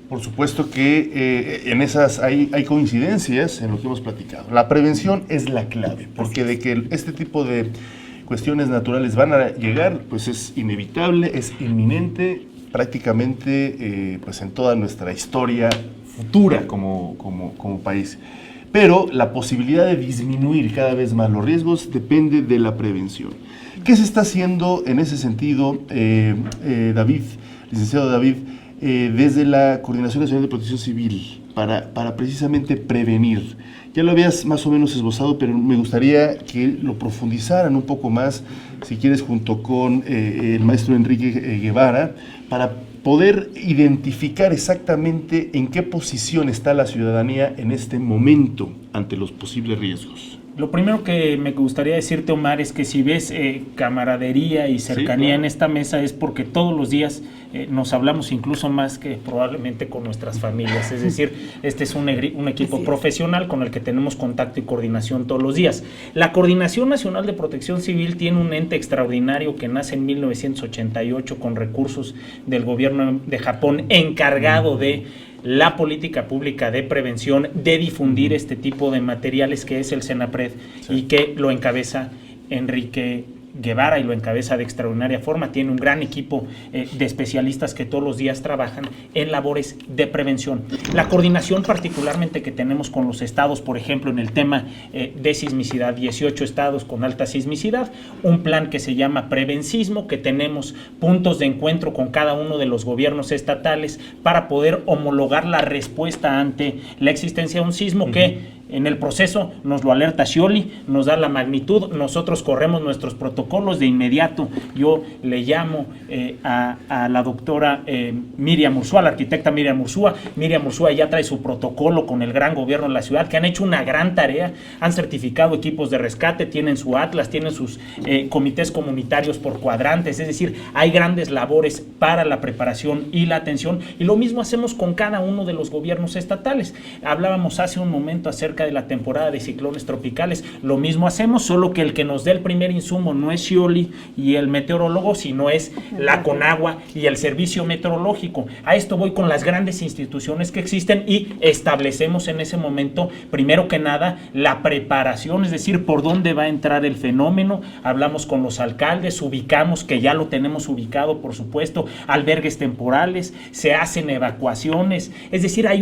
Por supuesto que en esas hay coincidencias en lo que hemos platicado. La prevención es la clave, porque de que este tipo de cuestiones naturales van a llegar, pues es inevitable, es inminente, prácticamente pues en toda nuestra historia futura como país. Pero la posibilidad de disminuir cada vez más los riesgos depende de la prevención. ¿Qué se está haciendo en ese sentido, David, licenciado David, desde la Coordinación Nacional de Protección Civil para precisamente prevenir? Ya lo habías más o menos esbozado, pero me gustaría que lo profundizaran un poco más, si quieres, junto con el maestro Enrique Guevara, para poder identificar exactamente en qué posición está la ciudadanía en este momento ante los posibles riesgos. Lo primero que me gustaría decirte, Omar, es que si ves camaradería y cercanía, sí, claro, en esta mesa, es porque todos los días nos hablamos incluso más que probablemente con nuestras familias. Es decir, este es un equipo profesional con el que tenemos contacto y coordinación todos los días. La Coordinación Nacional de Protección Civil tiene un ente extraordinario que nace en 1988 con recursos del gobierno de Japón, encargado de la política pública de prevención, de difundir este tipo de materiales, que es el CENAPRED, sí, y que lo encabeza Enrique Guevara y lo encabeza de extraordinaria forma. Tiene un gran equipo de especialistas que todos los días trabajan en labores de prevención. La coordinación particularmente que tenemos con los estados, por ejemplo, en el tema de sismicidad, 18 estados con alta sismicidad, un plan que se llama Prevencismo, que tenemos puntos de encuentro con cada uno de los gobiernos estatales para poder homologar la respuesta ante la existencia de un sismo, que en el proceso nos lo alerta Scioli, nos da la magnitud, nosotros corremos nuestros protocolos de inmediato. Yo le llamo a la doctora Miriam Ursúa, la arquitecta Miriam Ursúa. Miriam Ursúa ya trae su protocolo con el gran gobierno de la ciudad, que han hecho una gran tarea, han certificado equipos de rescate, tienen su atlas, tienen sus comités comunitarios por cuadrantes, es decir, hay grandes labores para la preparación y la atención, y lo mismo hacemos con cada uno de los gobiernos estatales. Hablábamos hace un momento acerca de la temporada de ciclones tropicales, lo mismo hacemos, solo que el que nos dé el primer insumo no es Scioli y el meteorólogo, sino es la CONAGUA y el Servicio Meteorológico. A esto voy con las grandes instituciones que existen y establecemos en ese momento, primero que nada, la preparación, es decir, por dónde va a entrar el fenómeno. Hablamos con los alcaldes, ubicamos, que ya lo tenemos ubicado, por supuesto, albergues temporales, se hacen evacuaciones, es decir, hay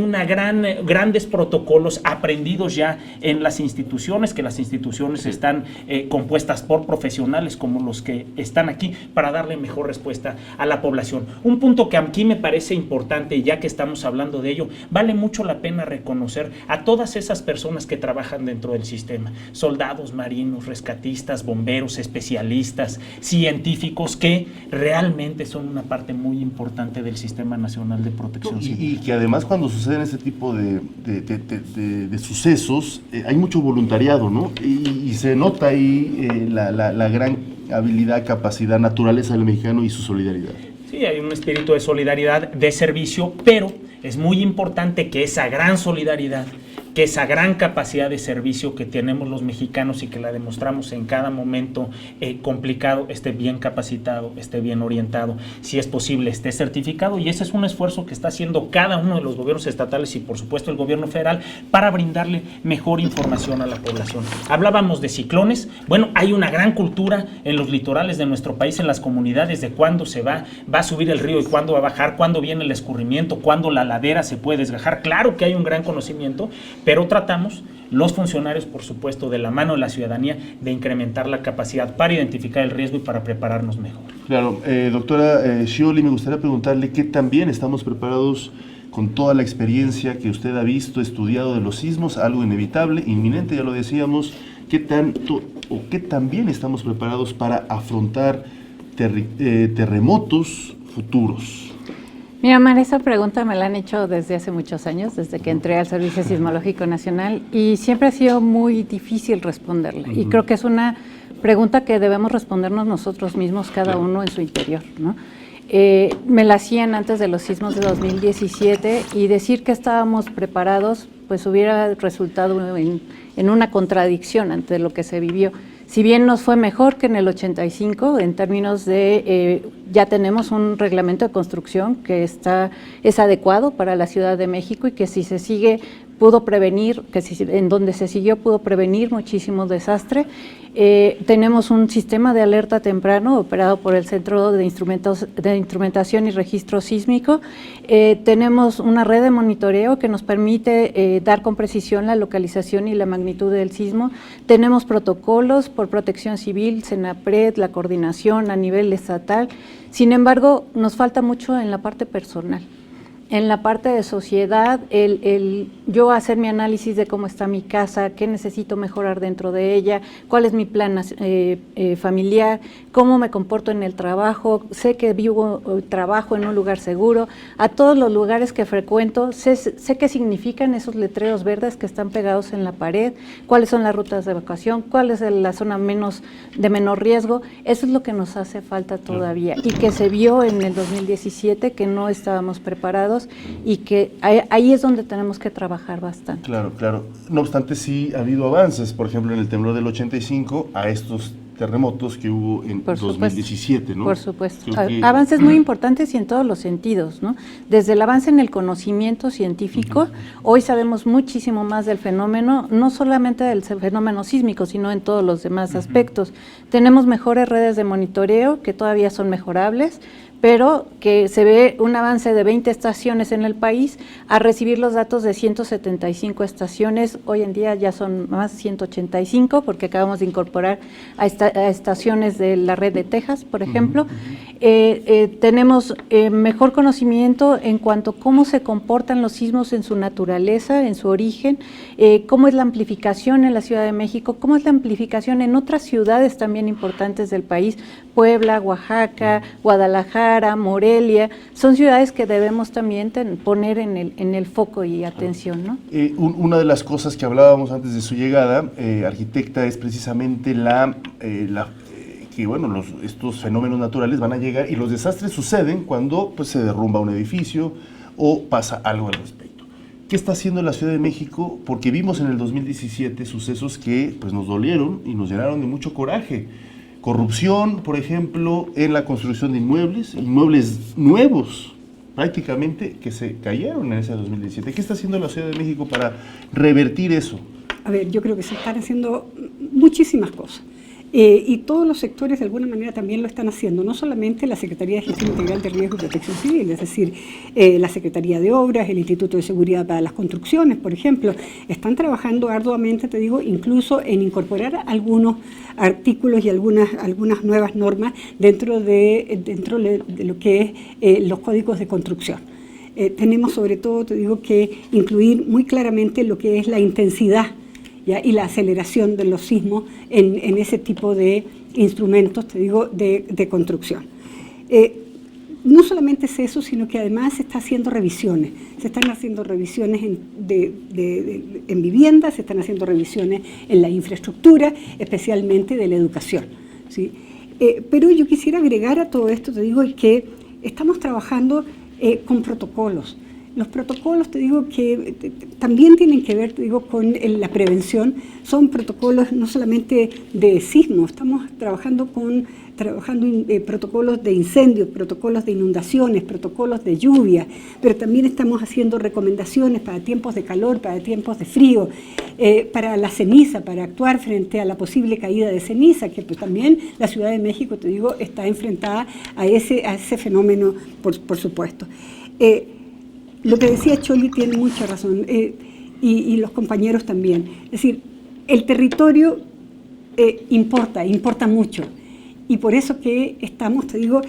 grandes protocolos aprendidos ya en las instituciones, que las instituciones están compuestas por profesionales como los que están aquí para darle mejor respuesta a la población. Un punto que aquí me parece importante, y ya que estamos hablando de ello, vale mucho la pena reconocer a todas esas personas que trabajan dentro del sistema, soldados, marinos, rescatistas, bomberos, especialistas, científicos, que realmente son una parte muy importante del Sistema Nacional de Protección Civil. Y que además, cuando suceden este tipo de sucesos, hay mucho voluntariado, ¿no? Y se nota ahí la gran habilidad, capacidad, naturaleza del mexicano y su solidaridad. Sí, hay un espíritu de solidaridad, de servicio, pero es muy importante que esa gran solidaridad, que esa gran capacidad de servicio que tenemos los mexicanos y que la demostramos en cada momento complicado, esté bien capacitado, esté bien orientado, si es posible, esté certificado, y ese es un esfuerzo que está haciendo cada uno de los gobiernos estatales y por supuesto el gobierno federal para brindarle mejor información a la población. Hablábamos de ciclones. Bueno, hay una gran cultura en los litorales de nuestro país, en las comunidades, de cuándo se va a subir el río y cuándo va a bajar, cuándo viene el escurrimiento, cuándo la ladera se puede desgajar. Claro que hay un gran conocimiento, pero tratamos, los funcionarios, por supuesto, de la mano de la ciudadanía, de incrementar la capacidad para identificar el riesgo y para prepararnos mejor. Claro, doctora Scioli, me gustaría preguntarle qué tan bien estamos preparados con toda la experiencia que usted ha visto, estudiado de los sismos, algo inevitable, inminente, ya lo decíamos, qué tan bien estamos preparados para afrontar terremotos futuros. Mira, Mar, esa pregunta me la han hecho desde hace muchos años, desde que entré al Servicio Sismológico Nacional, y siempre ha sido muy difícil responderla. Y creo que es una pregunta que debemos respondernos nosotros mismos, cada uno en su interior, ¿no? Me la hacían antes de los sismos de 2017 y decir que estábamos preparados pues hubiera resultado en una contradicción ante lo que se vivió. Si bien nos fue mejor que en el 85 en términos de ya tenemos un reglamento de construcción que es adecuado para la Ciudad de México y que si se sigue pudo prevenir, en donde se siguió pudo prevenir muchísimo desastre. Tenemos un sistema de alerta temprano operado por el Centro de Instrumentación y Registro Sísmico. Tenemos una red de monitoreo que nos permite dar con precisión la localización y la magnitud del sismo. Tenemos protocolos por Protección Civil, Senapred, la coordinación a nivel estatal. Sin embargo, nos falta mucho en la parte personal. En la parte de sociedad, yo hacer mi análisis de cómo está mi casa, qué necesito mejorar dentro de ella, cuál es mi plan familiar, cómo me comporto en el trabajo, sé que trabajo en un lugar seguro, a todos los lugares que frecuento, sé qué significan esos letreros verdes que están pegados en la pared, cuáles son las rutas de evacuación, cuál es la zona de menor riesgo. Eso es lo que nos hace falta todavía y que se vio en el 2017 que no estábamos preparados y que ahí es donde tenemos que trabajar bastante. Claro, claro. No obstante, sí ha habido avances, por ejemplo, en el temblor del 85 a estos terremotos que hubo en 2017, ¿no? Por supuesto. Avances muy importantes y en todos los sentidos, ¿no? Desde el avance en el conocimiento científico, hoy sabemos muchísimo más del fenómeno, no solamente del fenómeno sísmico, sino en todos los demás aspectos. Tenemos mejores redes de monitoreo que todavía son mejorables, pero que se ve un avance de 20 estaciones en el país a recibir los datos de 175 estaciones, hoy en día ya son más 185 porque acabamos de incorporar a estaciones de la red de Texas, por ejemplo. Tenemos mejor conocimiento en cuanto a cómo se comportan los sismos en su naturaleza, en su origen, cómo es la amplificación en la Ciudad de México, cómo es la amplificación en otras ciudades también importantes del país, Puebla, Oaxaca, Guadalajara, Morelia, son ciudades que debemos también poner en el foco y atención, ¿no? Una de las cosas que hablábamos antes de su llegada, arquitecta, es precisamente que bueno, estos fenómenos naturales van a llegar y los desastres suceden cuando pues, se derrumba un edificio o pasa algo al respecto. ¿Qué está haciendo la Ciudad de México? Porque vimos en el 2017 sucesos que pues, nos dolieron y nos llenaron de mucho coraje. Corrupción, por ejemplo, en la construcción de inmuebles nuevos, prácticamente, que se cayeron en ese 2017. ¿Qué está haciendo la Ciudad de México para revertir eso? A ver, yo creo que se están haciendo muchísimas cosas. Y todos los sectores de alguna manera también lo están haciendo, no solamente la Secretaría de Gestión Integral de Riesgo y Protección Civil, es decir, la Secretaría de Obras, el Instituto de Seguridad para las Construcciones, por ejemplo, están trabajando arduamente, te digo, incluso en incorporar algunos artículos y algunas nuevas normas dentro de lo que es los códigos de construcción. Tenemos sobre todo, te digo, que incluir muy claramente lo que es la intensidad, ¿ya? Y la aceleración de los sismos en ese tipo de instrumentos, te digo, de construcción. No solamente es eso, sino que además se están haciendo revisiones. Se están haciendo revisiones en viviendas, se están haciendo revisiones en la infraestructura, especialmente de la educación, ¿sí? Pero yo quisiera agregar a todo esto, te digo, que estamos trabajando con protocolos. Los protocolos, te digo, que también tienen que ver, te digo, con la prevención. Son protocolos no solamente de sismos, estamos trabajando protocolos de incendios, protocolos de inundaciones, protocolos de lluvia, pero también estamos haciendo recomendaciones para tiempos de calor, para tiempos de frío, para la ceniza, para actuar frente a la posible caída de ceniza, que pues también la Ciudad de México, te digo, está enfrentada a ese fenómeno, por supuesto. Lo que decía Choli tiene mucha razón, y los compañeros también. Es decir, el territorio importa mucho. Y por eso que estamos, te digo,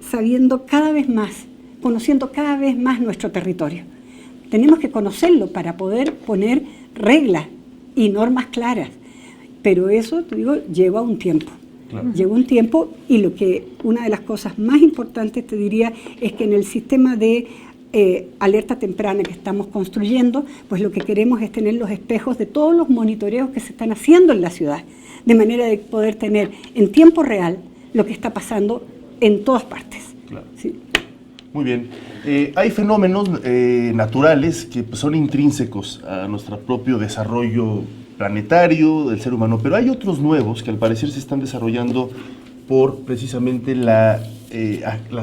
sabiendo cada vez más, conociendo cada vez más nuestro territorio. Tenemos que conocerlo para poder poner reglas y normas claras. Pero eso, te digo, lleva un tiempo. Claro. Lleva un tiempo, y una de las cosas más importantes, te diría, es que en el sistema de alerta temprana que estamos construyendo, pues lo que queremos es tener los espejos de todos los monitoreos que se están haciendo en la ciudad, de manera de poder tener en tiempo real lo que está pasando en todas partes. Claro. ¿Sí? Muy bien. Hay fenómenos naturales que pues, son intrínsecos a nuestro propio desarrollo planetario del ser humano, pero hay otros nuevos que al parecer se están desarrollando por precisamente las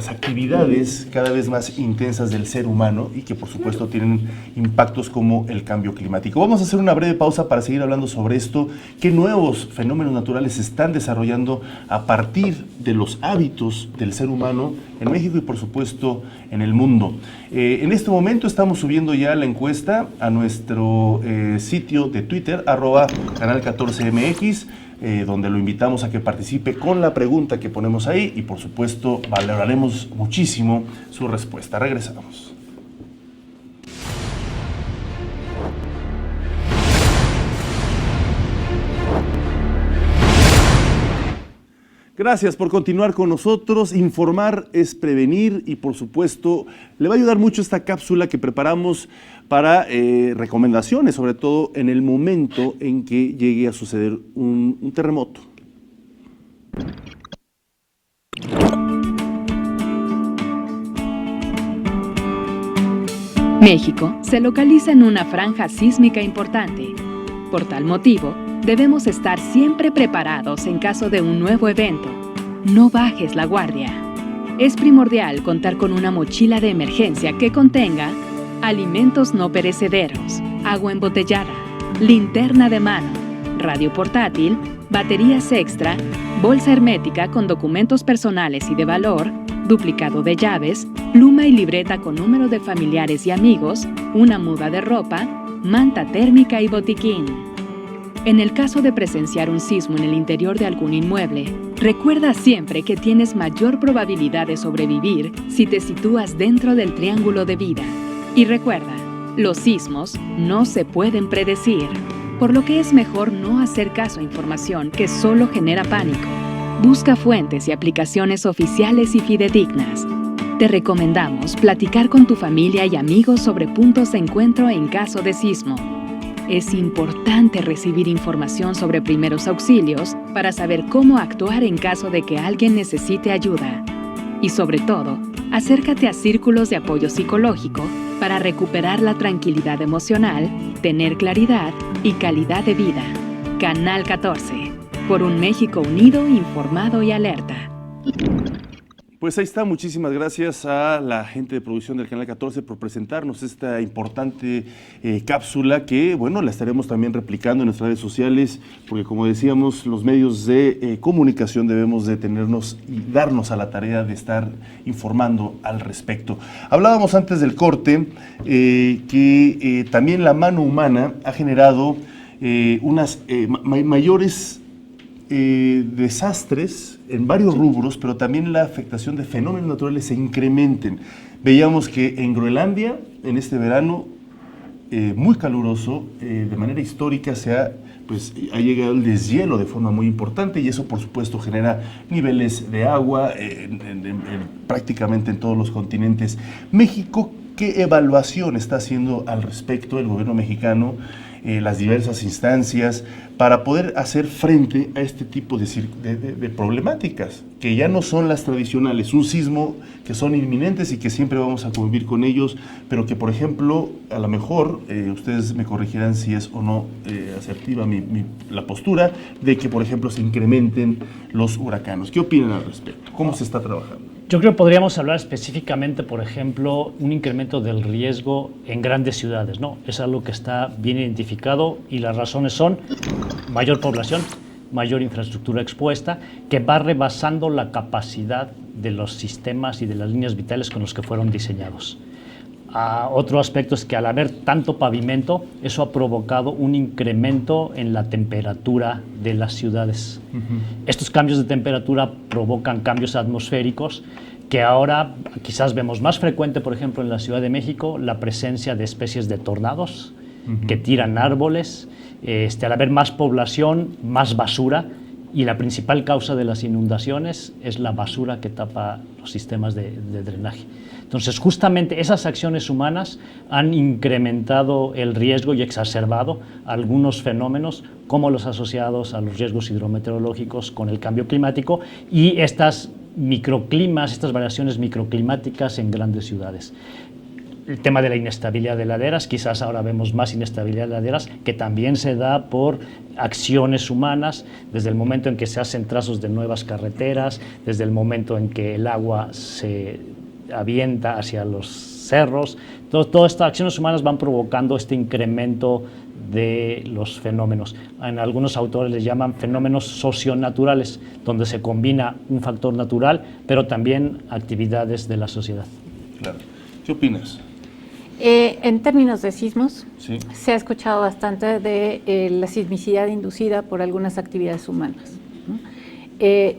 actividades cada vez más intensas del ser humano y que por supuesto tienen impactos como el cambio climático. Vamos a hacer una breve pausa para seguir hablando sobre esto, qué nuevos fenómenos naturales se están desarrollando a partir de los hábitos del ser humano en México y por supuesto en el mundo. En este momento estamos subiendo ya la encuesta a nuestro sitio de Twitter, @canal14mx, donde lo invitamos a que participe con la pregunta que ponemos ahí y por supuesto valoraremos muchísimo su respuesta. Regresamos. Gracias por continuar con nosotros. Informar es prevenir y por supuesto le va a ayudar mucho esta cápsula que preparamos para recomendaciones, sobre todo en el momento en que llegue a suceder un terremoto. México se localiza en una franja sísmica importante. Por tal motivo, debemos estar siempre preparados en caso de un nuevo evento. No bajes la guardia. Es primordial contar con una mochila de emergencia que contenga alimentos no perecederos, agua embotellada, linterna de mano, radio portátil, baterías extra, bolsa hermética con documentos personales y de valor, duplicado de llaves, pluma y libreta con número de familiares y amigos, una muda de ropa, manta térmica y botiquín. En el caso de presenciar un sismo en el interior de algún inmueble, recuerda siempre que tienes mayor probabilidad de sobrevivir si te sitúas dentro del triángulo de vida. Y recuerda, los sismos no se pueden predecir, por lo que es mejor no hacer caso a información que solo genera pánico. Busca fuentes y aplicaciones oficiales y fidedignas. Te recomendamos platicar con tu familia y amigos sobre puntos de encuentro en caso de sismo. Es importante recibir información sobre primeros auxilios para saber cómo actuar en caso de que alguien necesite ayuda. Y sobre todo, acércate a círculos de apoyo psicológico para recuperar la tranquilidad emocional, tener claridad y calidad de vida. Canal 14, por un México unido, informado y alerta. Pues ahí está, muchísimas gracias a la gente de producción del Canal 14 por presentarnos esta importante cápsula que, bueno, la estaremos también replicando en nuestras redes sociales, porque como decíamos, los medios de comunicación debemos de tenernos y darnos a la tarea de estar informando al respecto. Hablábamos antes del corte que también la mano humana ha generado unas mayores desastres en varios rubros, pero también la afectación de fenómenos naturales se incrementen. Veíamos que en Groenlandia, en este verano muy caluroso, de manera histórica ha llegado el deshielo de forma muy importante y eso por supuesto genera niveles de agua prácticamente en todos los continentes. México, ¿qué evaluación está haciendo al respecto el gobierno mexicano, las diversas instancias, para poder hacer frente a este tipo de problemáticas, que ya no son las tradicionales, un sismo que son inminentes y que siempre vamos a convivir con ellos, pero que, por ejemplo, a lo mejor, ustedes me corregirán si es o no asertiva la postura, de que, por ejemplo, se incrementen los huracanes? ¿Qué opinan al respecto? ¿Cómo se está trabajando? Yo creo que podríamos hablar específicamente, por ejemplo, un incremento del riesgo en grandes ciudades, ¿no? Es algo que está bien identificado y las razones son mayor población, mayor infraestructura expuesta, que va rebasando la capacidad de los sistemas y de las líneas vitales con los que fueron diseñados. Otro aspecto es que al haber tanto pavimento, eso ha provocado un incremento en la temperatura de las ciudades. Estos cambios de temperatura provocan cambios atmosféricos que ahora quizás vemos más frecuente, por ejemplo, en la Ciudad de México, la presencia de especies de tornados que tiran árboles. Al haber más población, más basura, y la principal causa de las inundaciones es la basura que tapa los sistemas de drenaje. Entonces, justamente esas acciones humanas han incrementado el riesgo y exacerbado algunos fenómenos como los asociados a los riesgos hidrometeorológicos con el cambio climático y estas microclimas, estas variaciones microclimáticas en grandes ciudades. El tema de la inestabilidad de laderas, quizás ahora vemos más inestabilidad de laderas, que también se da por acciones humanas, desde el momento en que se hacen trazos de nuevas carreteras, desde el momento en que el agua se avienta hacia los cerros. Todas estas acciones humanas van provocando este incremento de los fenómenos. En algunos autores les llaman fenómenos socionaturales, donde se combina un factor natural, pero también actividades de la sociedad. Claro. ¿Qué opinas? En términos de sismos, Sí. se ha escuchado bastante de la sismicidad inducida por algunas actividades humanas, ¿no?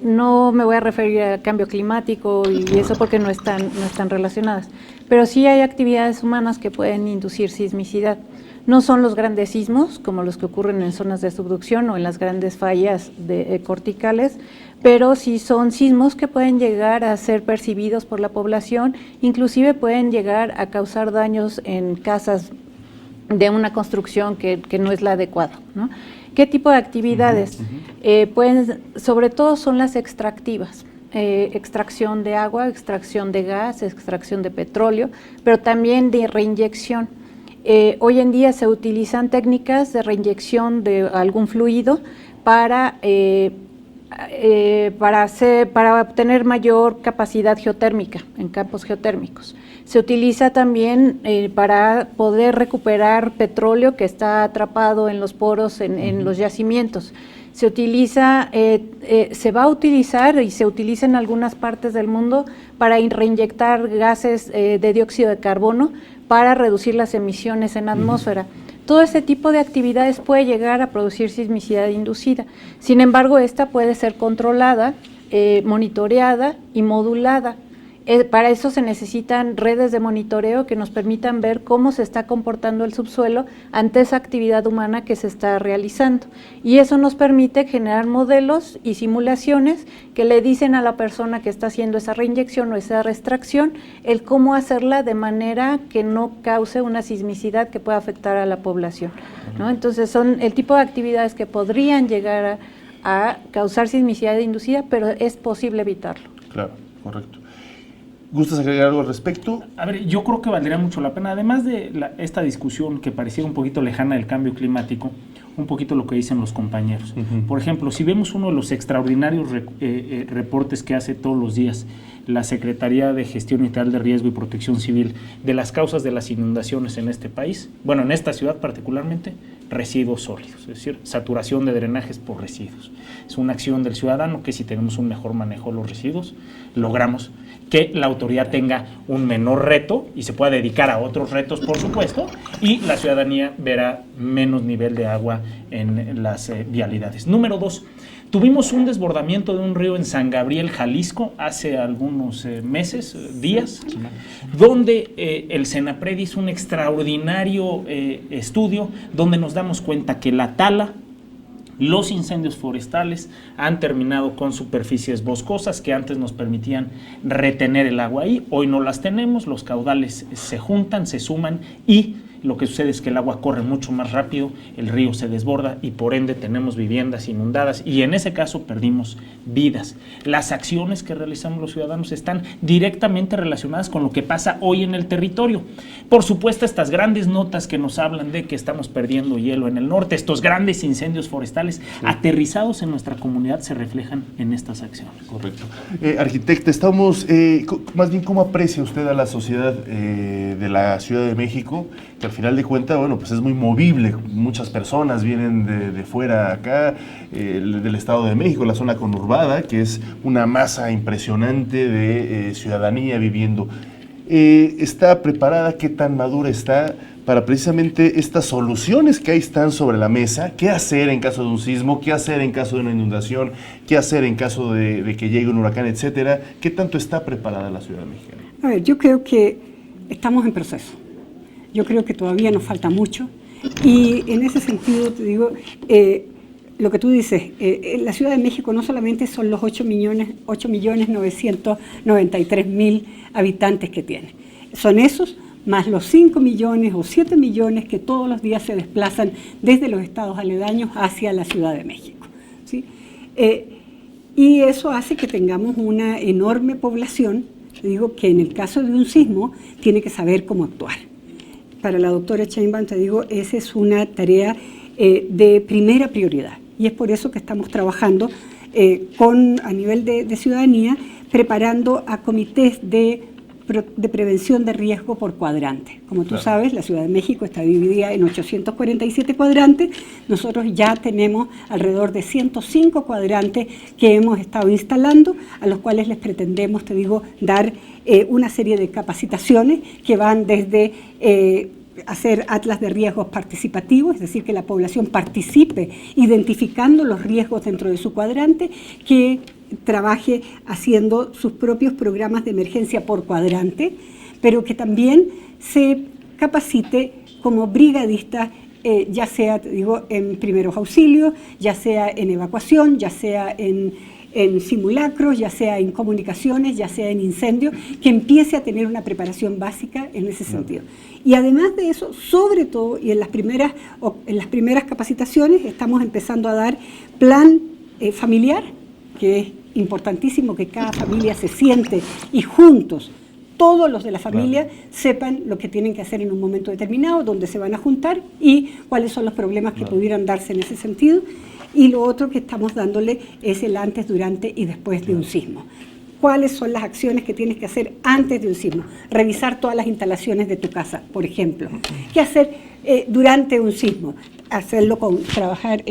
No me voy a referir al cambio climático y eso porque no están relacionadas, pero sí hay actividades humanas que pueden inducir sismicidad. No son los grandes sismos, como los que ocurren en zonas de subducción o en las grandes fallas corticales, pero sí son sismos que pueden llegar a ser percibidos por la población, inclusive pueden llegar a causar daños en casas de una construcción que no es la adecuada, ¿no? ¿Qué tipo de actividades? Sobre todo son las extractivas. Extracción de agua, extracción de gas, extracción de petróleo, pero también de reinyección. Hoy en día se utilizan técnicas de reinyección de algún fluido para obtener mayor capacidad geotérmica en campos geotérmicos. Se utiliza también para poder recuperar petróleo que está atrapado en los poros, en los yacimientos. Se utiliza, se va a utilizar y se utiliza en algunas partes del mundo para reinyectar gases de dióxido de carbono para reducir las emisiones en la atmósfera. Todo este tipo de actividades puede llegar a producir sismicidad inducida. Sin embargo, esta puede ser controlada, monitoreada y modulada. Para eso se necesitan redes de monitoreo que nos permitan ver cómo se está comportando el subsuelo ante esa actividad humana que se está realizando. Y eso nos permite generar modelos y simulaciones que le dicen a la persona que está haciendo esa reinyección o esa extracción el cómo hacerla de manera que no cause una sismicidad que pueda afectar a la población, ¿no? Entonces son el tipo de actividades que podrían llegar a causar sismicidad inducida, pero es posible evitarlo. Claro, correcto. ¿Gustas agregar algo al respecto? A ver, yo creo que valdría mucho la pena, además de esta discusión que pareciera un poquito lejana del cambio climático, un poquito lo que dicen los compañeros. Por ejemplo, si vemos uno de los extraordinarios reportes que hace todos los días la Secretaría de Gestión Integral de Riesgo y Protección Civil de las causas de las inundaciones en este país, bueno, en esta ciudad particularmente, residuos sólidos, es decir, saturación de drenajes por residuos. Es una acción del ciudadano que si tenemos un mejor manejo de los residuos, logramos que la autoridad tenga un menor reto y se pueda dedicar a otros retos, por supuesto, y la ciudadanía verá menos nivel de agua en las vialidades. Número 2, tuvimos un desbordamiento de un río en San Gabriel, Jalisco, hace algunos meses, días, donde el Senapred hizo un extraordinario estudio donde nos damos cuenta que la tala, los incendios forestales han terminado con superficies boscosas que antes nos permitían retener el agua ahí. Hoy no las tenemos, los caudales se juntan, se suman y lo que sucede es que el agua corre mucho más rápido, el río se desborda y por ende tenemos viviendas inundadas y en ese caso perdimos vidas. Las acciones que realizamos los ciudadanos están directamente relacionadas con lo que pasa hoy en el territorio. Por supuesto, estas grandes notas que nos hablan de que estamos perdiendo hielo en el norte, estos grandes incendios forestales aterrizados en nuestra comunidad se reflejan en estas acciones. Correcto. Arquitecta, estamos, más bien, ¿cómo aprecia usted a la sociedad de la Ciudad de México? Que al final de cuentas, bueno, pues es muy movible. Muchas personas vienen de fuera acá, del Estado de México, la zona conurbada, que es una masa impresionante de ciudadanía viviendo. ¿Está preparada? ¿Qué tan madura está para precisamente estas soluciones que ahí están sobre la mesa? ¿Qué hacer en caso de un sismo? ¿Qué hacer en caso de una inundación? ¿Qué hacer en caso de que llegue un huracán, etcétera? ¿Qué tanto está preparada la Ciudad Mexicana? A ver, yo creo que estamos en proceso. Yo creo que todavía nos falta mucho y en ese sentido te digo, lo que tú dices, la Ciudad de México no solamente son los 8.993.000 habitantes que tiene, son esos más los 5 millones o 7 millones que todos los días se desplazan desde los estados aledaños hacia la Ciudad de México, ¿sí? Y eso hace que tengamos una enorme población te digo que en el caso de un sismo tiene que saber cómo actuar. Para la doctora Sheinbaum, te digo, esa es una tarea de primera prioridad. Y es por eso que estamos trabajando a nivel de ciudadanía, preparando a comités de prevención de riesgo por cuadrante. Como tú sabes, la Ciudad de México está dividida en 847 cuadrantes. Nosotros ya tenemos alrededor de 105 cuadrantes que hemos estado instalando, a los cuales les pretendemos, te digo, dar una serie de capacitaciones que van desde hacer atlas de riesgos participativos, es decir, que la población participe identificando los riesgos dentro de su cuadrante, que trabaje haciendo sus propios programas de emergencia por cuadrante, pero que también se capacite como brigadista, ya sea, te digo, en primeros auxilios, ya sea en evacuación, ya sea en simulacros, ya sea en comunicaciones, ya sea en incendios, que empiece a tener una preparación básica en ese sentido. Y además de eso, sobre todo, y en las primeras capacitaciones, estamos empezando a dar plan familiar, que es importantísimo que cada familia se siente y juntos, todos los de la familia, sepan lo que tienen que hacer en un momento determinado, dónde se van a juntar y cuáles son los problemas que pudieran darse en ese sentido. Y lo otro que estamos dándole es el antes, durante y después de un sismo. ¿Cuáles son las acciones que tienes que hacer antes de un sismo? Revisar todas las instalaciones de tu casa, por ejemplo. ¿Qué hacer durante un sismo? Hacerlo trabajar,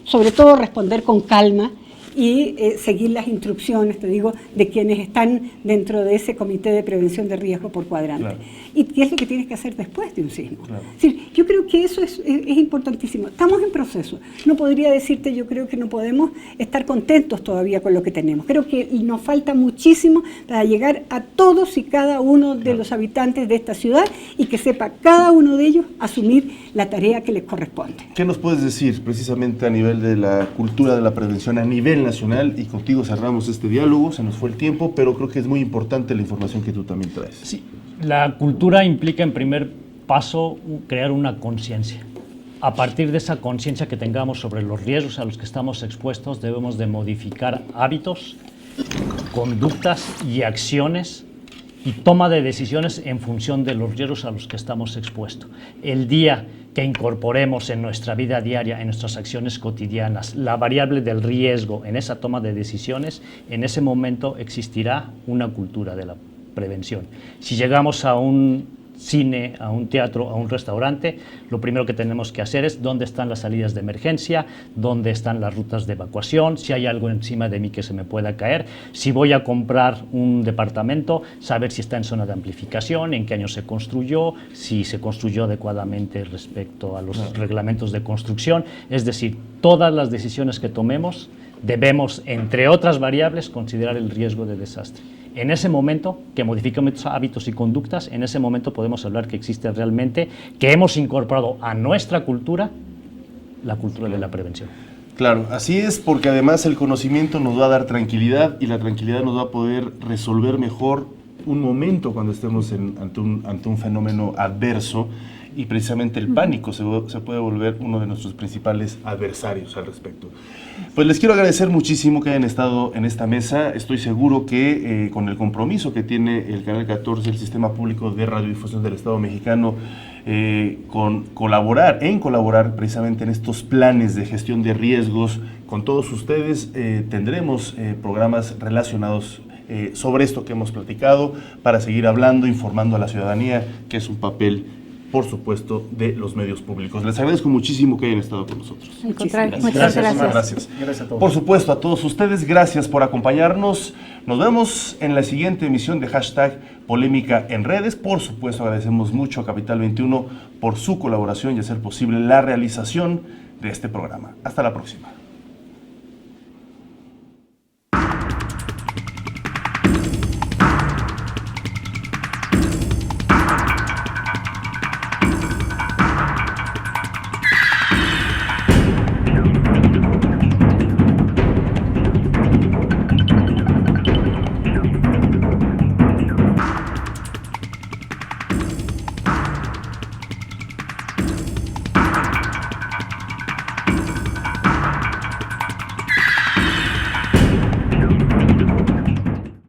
sobre todo responder con calma y seguir las instrucciones, te digo, de quienes están dentro de ese comité de prevención de riesgo por cuadrante. ¿Y qué es lo que tienes que hacer después de un sismo? Es decir, yo creo que eso es importantísimo. Estamos en proceso. No podría decirte, yo creo que no podemos estar contentos todavía con lo que tenemos. Creo que nos falta muchísimo para llegar a todos y cada uno de los habitantes de esta ciudad y que sepa cada uno de ellos asumir la tarea que les corresponde. ¿Qué nos puedes decir precisamente a nivel de la cultura de la prevención, a nivel nacional? Y contigo cerramos este diálogo, se nos fue el tiempo, pero creo que es muy importante la información que tú también traes. Sí, la cultura implica en primer paso crear una conciencia. A partir de esa conciencia que tengamos sobre los riesgos a los que estamos expuestos, debemos de modificar hábitos, conductas y acciones y toma de decisiones en función de los riesgos a los que estamos expuestos. El día que incorporemos en nuestra vida diaria, en nuestras acciones cotidianas, la variable del riesgo en esa toma de decisiones, en ese momento existirá una cultura de la prevención. Si llegamos a un cine, a un teatro, a un restaurante, lo primero que tenemos que hacer es dónde están las salidas de emergencia, dónde están las rutas de evacuación, si hay algo encima de mí que se me pueda caer, si voy a comprar un departamento, saber si está en zona de amplificación, en qué año se construyó, si se construyó adecuadamente respecto a los reglamentos de construcción. Es decir, todas las decisiones que tomemos debemos, entre otras variables, considerar el riesgo de desastre. En ese momento que modificamos hábitos y conductas, en ese momento podemos hablar que existe realmente, que hemos incorporado a nuestra cultura la cultura de la prevención. Claro, así es, porque además el conocimiento nos va a dar tranquilidad y la tranquilidad nos va a poder resolver mejor un momento cuando estemos ante un fenómeno adverso, y precisamente el pánico se puede volver uno de nuestros principales adversarios al respecto. Pues les quiero agradecer muchísimo que hayan estado en esta mesa. Estoy seguro que con el compromiso que tiene el Canal 14, el Sistema Público de Radiodifusión del Estado Mexicano, con colaborar precisamente en estos planes de gestión de riesgos con todos ustedes, tendremos programas relacionados sobre esto que hemos platicado para seguir hablando, informando a la ciudadanía, que es un papel, por supuesto, de los medios públicos. Les agradezco muchísimo que hayan estado con nosotros. Muchas gracias. Gracias. Gracias a todos. Por supuesto, a todos ustedes, gracias por acompañarnos. Nos vemos en la siguiente emisión de Hashtag Polémica en Redes. Por supuesto, agradecemos mucho a Capital 21 por su colaboración y hacer posible la realización de este programa. Hasta la próxima.